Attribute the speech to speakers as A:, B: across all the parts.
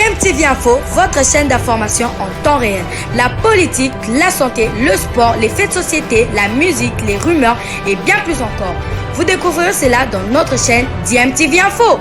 A: DMTV Info, votre chaîne d'information en temps réel. La politique, la santé, le sport, les faits de société, la musique, les rumeurs et bien plus encore. Vous découvrirez cela dans notre chaîne DMTV Info.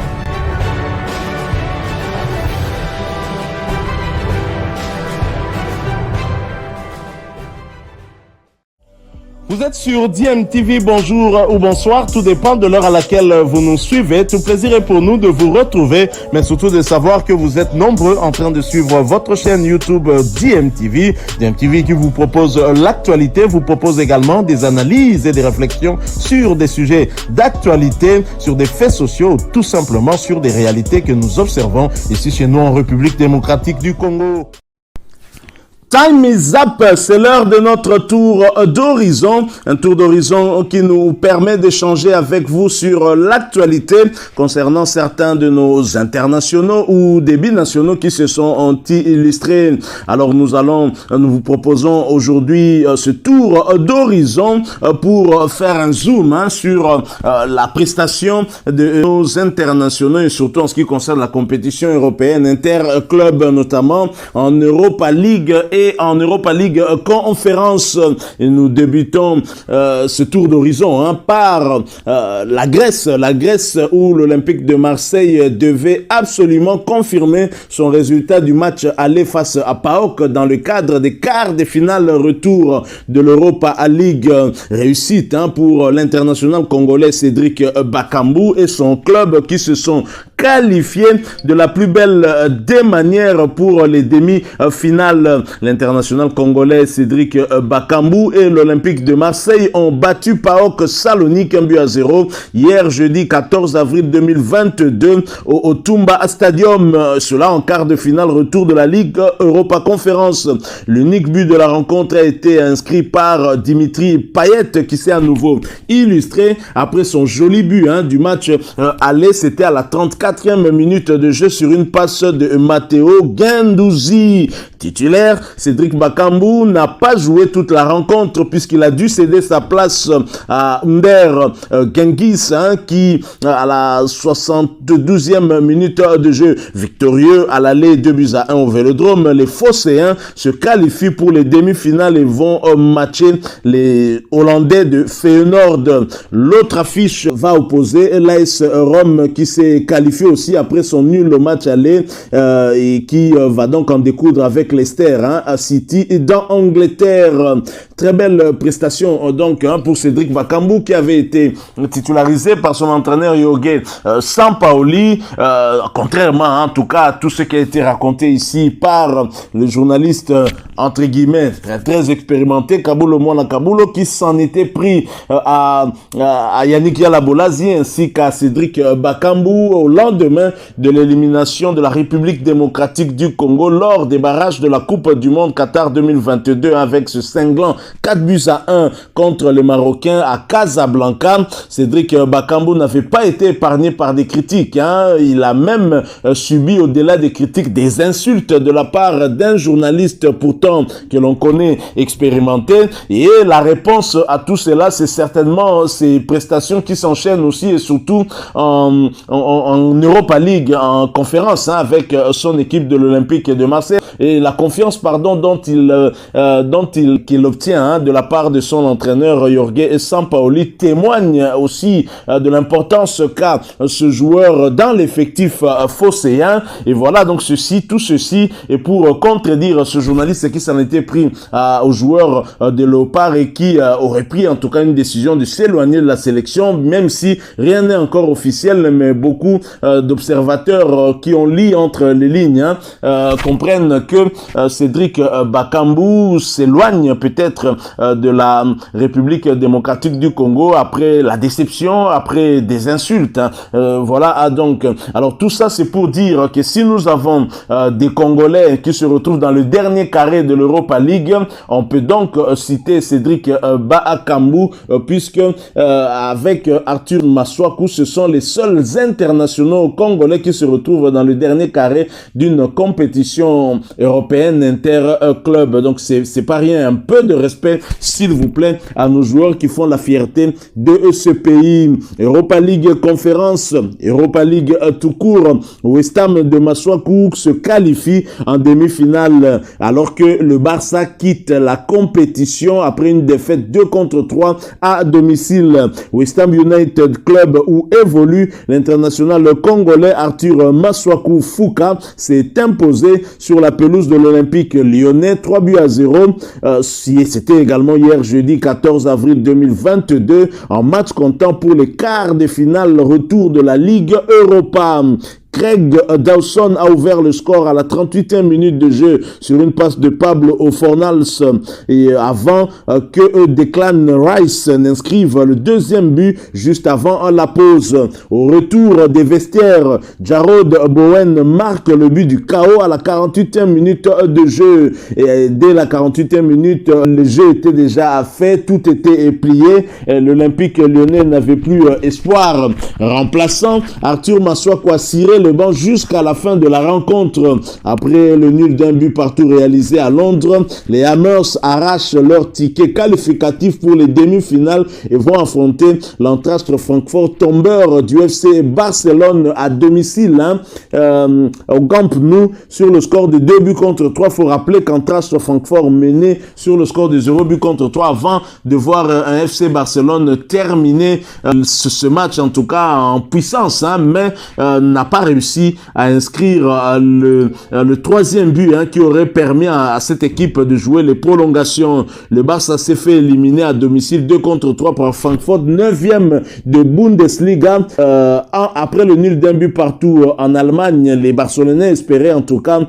B: Vous êtes sur DMTV, bonjour ou bonsoir, tout dépend de l'heure à laquelle vous nous suivez. Tout plaisir est pour nous de vous retrouver, mais surtout de savoir que vous êtes nombreux en train de suivre votre chaîne YouTube DMTV. DMTV qui vous propose l'actualité, vous propose également des analyses et des réflexions sur des sujets d'actualité, sur des faits sociaux, tout simplement sur des réalités que nous observons ici chez nous en République démocratique du Congo. Time is up, c'est l'heure de notre tour d'horizon, un tour d'horizon qui nous permet d'échanger avec vous sur l'actualité concernant certains de nos internationaux ou des binationaux qui se sont illustrés. Alors nous vous proposons aujourd'hui ce tour d'horizon pour faire un zoom sur la prestation de nos internationaux et surtout en ce qui concerne la compétition européenne interclub, notamment en Europa League et en Europa League Conférence. Et nous débutons ce tour d'horizon par la Grèce où l'Olympique de Marseille devait absolument confirmer son résultat du match aller face à PAOK dans le cadre des quarts de finale retour de l'Europa League. Réussite pour l'international congolais Cédric Bakambu et son club qui se sont qualifiés de la plus belle des manières pour les demi-finales. L'international congolais Cédric Bakambu et l'Olympique de Marseille ont battu PAOK Salonique 1-0 hier jeudi 14 avril 2022 au Tumba Stadium. Cela en quart de finale retour de la Ligue Europa Conférence. L'unique but de la rencontre a été inscrit par Dimitri Payet qui s'est à nouveau illustré après son joli but du match aller. C'était à la 34e minute de jeu sur une passe de Matteo Guendouzi. Titulaire, Cédric Bakambu n'a pas joué toute la rencontre puisqu'il a dû céder sa place à Under Genghis qui, à la 72e minute de jeu, victorieux à l'aller 2-1 au Vélodrome, les Phocéens se qualifient pour les demi-finales et vont matcher les Hollandais de Feyenoord. L'autre affiche va opposer l'AS Rome qui s'est qualifié aussi après son nul au match aller et qui va donc en découdre avec Leicester à City dans Angleterre. Très belle prestation donc pour Cédric Bakambu qui avait été titularisé par son entraîneur Jorge Sampaoli, contrairement en tout cas à tout ce qui a été raconté ici par le journaliste entre guillemets très expérimenté Kabulo Mwana Kabulo qui s'en était pris à Yannick Yalabolazi ainsi qu'à Cédric Bakambu au lendemain de l'élimination de la République démocratique du Congo lors des barrages de la Coupe du Monde Qatar 2022 avec ce cinglant 4-1 contre les Marocains à Casablanca. Cédric Bakambu n'avait pas été épargné par des critiques. Il a même subi au-delà des critiques des insultes de la part d'un journaliste pourtant que l'on connaît expérimenté. Et la réponse à tout cela, c'est certainement ces prestations qui s'enchaînent aussi et surtout en Europa League, en conférence avec son équipe de l'Olympique de Marseille. Et la confiance qu'il obtient de la part de son entraîneur Jorge Sampaoli témoigne aussi de l'importance qu'a ce joueur dans l'effectif phocéen. Et voilà donc tout ceci est pour contredire ce journaliste qui s'en était pris aux joueurs de Léopard et qui aurait pris en tout cas une décision de s'éloigner de la sélection, même si rien n'est encore officiel, mais beaucoup d'observateurs qui ont lu entre les lignes comprennent que Cédric Bakambu s'éloigne peut-être de la République démocratique du Congo après la déception, après des insultes. Voilà donc. Alors tout ça c'est pour dire que si nous avons des Congolais qui se retrouvent dans le dernier carré de l'Europa League, on peut donc citer Cédric Bakambu puisque avec Arthur Maswaku, ce sont les seuls internationaux congolais qui se retrouvent dans le dernier carré d'une compétition européenne européenne interclub. Donc c'est pas rien. Un peu de respect, s'il vous plaît, à nos joueurs qui font la fierté de ce pays. Europa League conférence, Europa League tout court. West Ham de Masuaku se qualifie en demi-finale alors que le Barça quitte la compétition après une défaite 2-3 à domicile. West Ham United Club où évolue l'international congolais Arthur Masuaku Fuka s'est imposé sur la pelouse de l'Olympique lyonnais 3-0. C'était également hier jeudi 14 avril 2022 en match comptant pour les quarts de finale retour de la Ligue Europa. Craig Dawson a ouvert le score à la 38e minute de jeu sur une passe de Pablo Fornals et avant que Declan Rice n'inscrive le deuxième but juste avant la pause. Au retour des vestiaires, Jarrod Bowen marque le but du chaos à la 48e minute de jeu. Et dès la 48e minute, le jeu était déjà fait, tout était plié. L'Olympique lyonnais n'avait plus espoir. Remplaçant, Arthur Masuaku a ciré le banc jusqu'à la fin de la rencontre. Après le nul d'un but partout réalisé à Londres, les Hammers arrachent leur ticket qualificatif pour les demi-finales et vont affronter l'Eintracht Francfort, tombeur du FC Barcelone à domicile au Camp Nou sur le score de 2-3. Il faut rappeler qu'Eintracht Francfort menait sur le score de 0-3 avant de voir un FC Barcelone terminer ce match en tout cas en puissance, mais n'a pas réussi à inscrire le troisième but qui aurait permis à cette équipe de jouer les prolongations. Le Barça s'est fait éliminer à domicile 2-3 par Francfort, 9e de Bundesliga. Après le nul d'un but partout en Allemagne, les Barcelonais espéraient en tout cas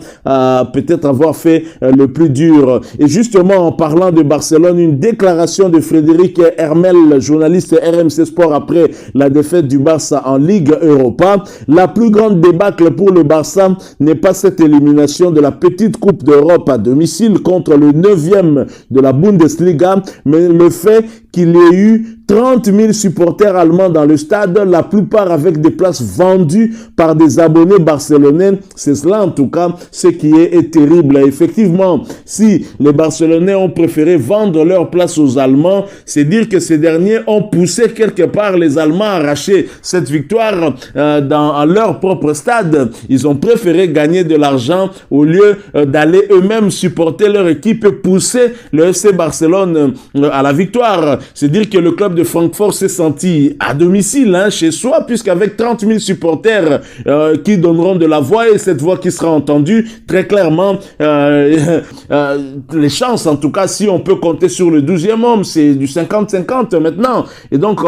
B: peut-être avoir fait le plus dur. Et justement, en parlant de Barcelone, une déclaration de Frédéric Hermel, journaliste RMC Sport après la défaite du Barça en Ligue Europa. La plus grande débâcle pour le Barça n'est pas cette élimination de la petite Coupe d'Europe à domicile contre le 9e de la Bundesliga, mais le fait qu'il y ait eu 30 000 supporters allemands dans le stade, la plupart avec des places vendues par des abonnés barcelonais. C'est cela en tout cas ce qui est terrible. Effectivement, si les Barcelonais ont préféré vendre leurs places aux Allemands, c'est dire que ces derniers ont poussé quelque part les Allemands à arracher cette victoire dans leur propre stade. Ils ont préféré gagner de l'argent au lieu d'aller eux-mêmes supporter leur équipe et pousser le FC Barcelone à la victoire. C'est dire que le club de Francfort s'est senti à domicile chez soi, puisqu'avec 30 000 supporters qui donneront de la voix et cette voix qui sera entendue, très clairement, les chances, en tout cas, si on peut compter sur le 12e homme, c'est du 50-50 maintenant. Et donc,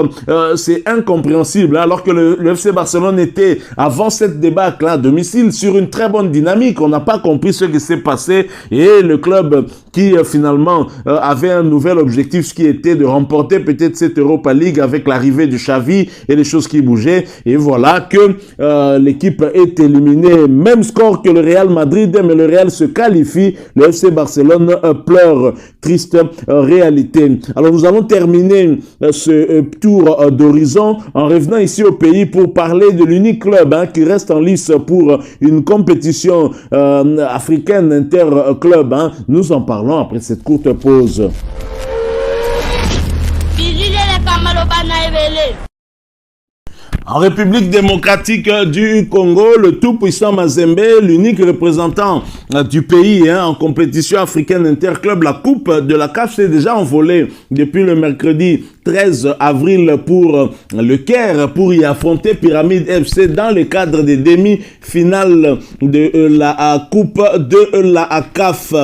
B: c'est incompréhensible. Alors que le FC Barcelone était, avant cette débâcle à domicile, sur une très bonne dynamique. On n'a pas compris ce qui s'est passé et le club qui finalement avait un nouvel objectif, ce qui était de remporter peut-être cette Europa League avec l'arrivée de Xavi et les choses qui bougeaient. Et voilà que l'équipe est éliminée. Même score que le Real Madrid, mais le Real se qualifie. Le FC Barcelone pleure. Triste réalité. Alors nous allons terminer ce tour d'horizon en revenant ici au pays pour parler de l'unique club qui reste en lice pour une compétition africaine interclub. Nous en parlons après cette courte pause. En République démocratique du Congo, le tout-puissant Mazembe, l'unique représentant du pays en compétition africaine interclub, la coupe de la CAF s'est déjà envolée depuis le mercredi 13 avril pour le Caire pour y affronter Pyramide FC dans le cadre des demi-finales de la coupe de la CAF.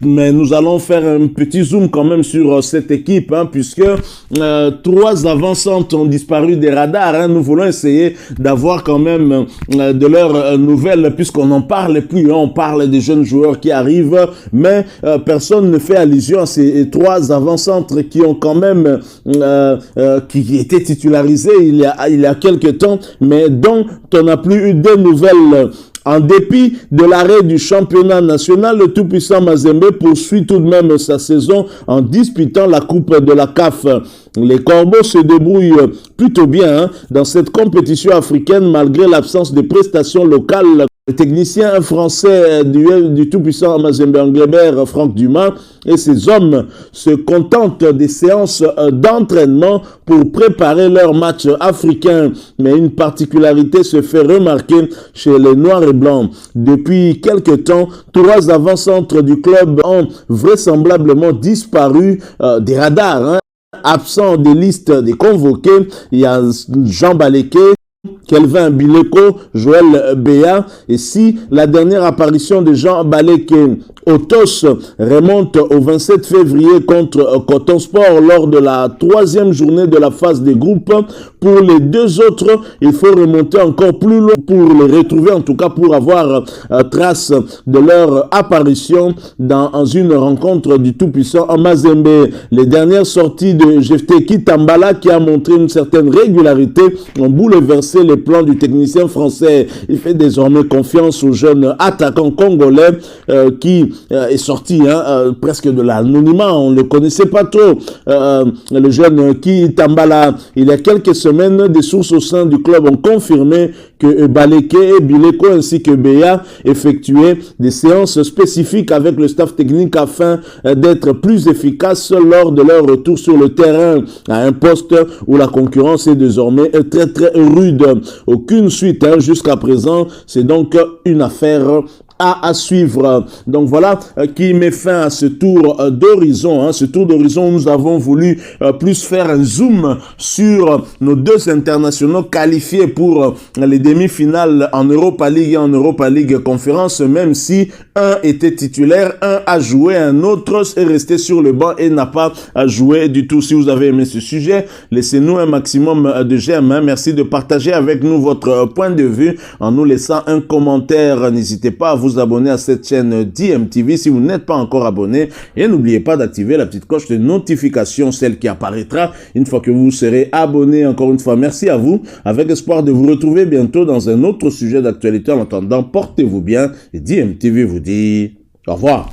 B: Mais nous allons faire un petit zoom quand même sur cette équipe, puisque 3 avancantes ont disparu des radars. Nous voulons essayer d'avoir quand même de leurs nouvelles, puisqu'on n'en parle plus. On parle des jeunes joueurs qui arrivent, mais personne ne fait allusion à ces 3 avancantes qui ont quand même qui étaient titularisés il y a quelques temps, mais dont on n'a plus eu de nouvelles. En dépit de l'arrêt du championnat national, le tout-puissant Mazembe poursuit tout de même sa saison en disputant la coupe de la CAF. Les Corbeaux se débrouillent plutôt bien dans cette compétition africaine malgré l'absence de prestations locales Le technicien français du tout-puissant Mazembe Anglebert, Franck Dumas, et ses hommes se contentent des séances d'entraînement pour préparer leur match africain. Mais une particularité se fait remarquer chez les Noirs et Blancs. Depuis quelque temps, 3 avant-centres du club ont vraisemblablement disparu des radars, absents des listes des convoqués. Il y a Jean Baleké, Kelvin Bileko, Joël Béa, et si la dernière apparition de Jean Baleké Otos remonte au 27 février contre Coton Sport lors de la 3e journée de la phase des groupes, pour les 2 autres, il faut remonter encore plus loin pour les retrouver, en tout cas pour avoir trace de leur apparition dans une rencontre du tout-puissant Mazembe. Les dernières sorties de Jefteki Tambala, qui a montré une certaine régularité, ont bouleversé les plans du technicien français. Il fait désormais confiance au jeune attaquant congolais qui est sorti presque de l'anonymat. On ne le connaissait pas trop. Le jeune Ki Tambala, il y a quelques semaines, des sources au sein du club ont confirmé que Baleké et Bileko ainsi que Béa effectuaient des séances spécifiques avec le staff technique afin d'être plus efficaces lors de leur retour sur le terrain, à un poste où la concurrence est désormais très très rude. Aucune suite jusqu'à présent, c'est donc une affaire à suivre. Donc voilà qui met fin à ce tour d'horizon. Ce tour d'horizon où nous avons voulu plus faire un zoom sur nos 2 internationaux qualifiés pour les demi-finales en Europa League et en Europa League Conférence, même si un était titulaire, un a joué, un autre est resté sur le banc et n'a pas joué du tout. Si vous avez aimé ce sujet, laissez-nous un maximum de j'aime. Merci de partager avec nous votre point de vue en nous laissant un commentaire. N'hésitez pas à vous abonner à cette chaîne DMTV si vous n'êtes pas encore abonné, et n'oubliez pas d'activer la petite cloche de notification, celle qui apparaîtra une fois que vous serez abonné. Encore une fois, merci à vous, avec espoir de vous retrouver bientôt dans un autre sujet d'actualité. En attendant, portez-vous bien et DMTV vous dit au revoir.